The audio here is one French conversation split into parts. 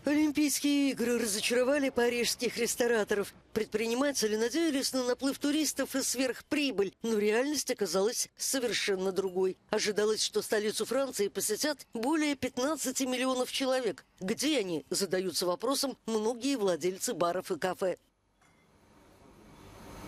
Олимпийские игры разочаровали парижских рестораторов. Предприниматели надеялись на наплыв туристов и сверхприбыль, но реальность оказалась совершенно другой. Ожидалось, что столицу Франции посетят более 15 миллионов человек. Где они, задаются вопросом многие владельцы баров и кафе.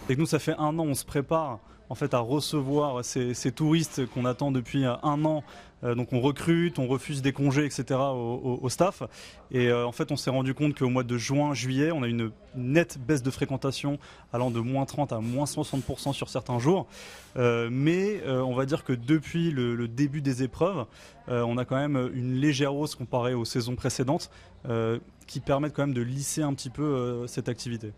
Et que nous, ça fait un an, on se prépare en fait à recevoir ces touristes qu'on attend depuis un an. Donc on recrute, on refuse des congés, etc. au staff. Et en fait, on s'est rendu compte qu'au mois de juin, juillet, on a une nette baisse de fréquentation allant de moins 30 à moins 60% sur certains jours. Mais on va dire que depuis le début des épreuves, on a quand même une légère hausse comparée aux saisons précédentes qui permettent quand même de lisser un petit peu cette activité.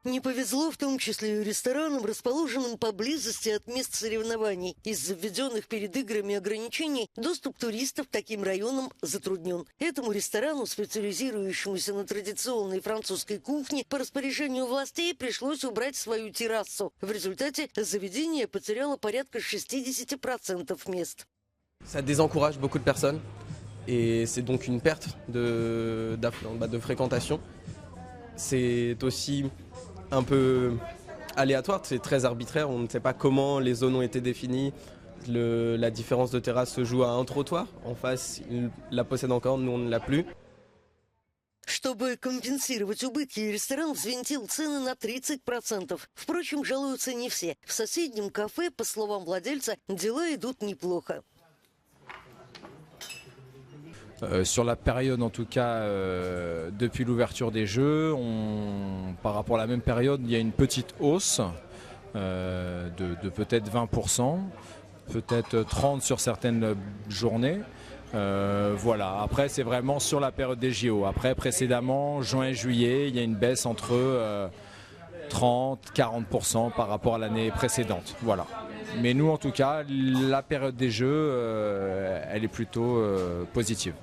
Не повезло в том числе и ресторанам, расположенным поблизости от мест соревнований. Из-за введенных перед играми ограничений доступ туристов к таким районам затруднен. Этому ресторану, специализирующемуся на традиционной французской кухне, по распоряжению властей пришлось убрать свою террасу. В результате заведение потеряло порядка 60% мест. Ça désencourage beaucoup de personnes et c'est donc une perte de fréquentation. C'est aussi un peu aléatoire, c'est très arbitraire, on ne sait pas comment les zones ont été définies. La différence de terrasse se joue à un trottoir, en face il la possède encore, nous on ne l'a plus. Чтобы компенсировать убытки, ресторан взвинтил цены на 30%. Впрочем, жалуются не все. В соседнем кафе, по словам владельца, дела идут неплохо. Sur la période en tout cas, depuis l'ouverture des Jeux, par rapport à la même période, il y a une petite hausse de peut-être 20%, peut-être 30% sur certaines journées. Voilà. Après, c'est vraiment sur la période des JO. Après, précédemment, juin et juillet, il y a une baisse entre 30-40% par rapport à l'année précédente. Voilà. Mais nous, en tout cas, la période des Jeux, elle est plutôt positive.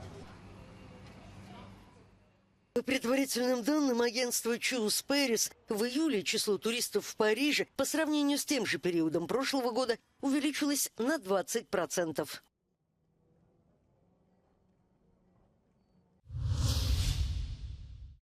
По предварительным данным агентства Choose Paris, в июле число туристов в Париже по сравнению с тем же периодом прошлого года увеличилось на 20%.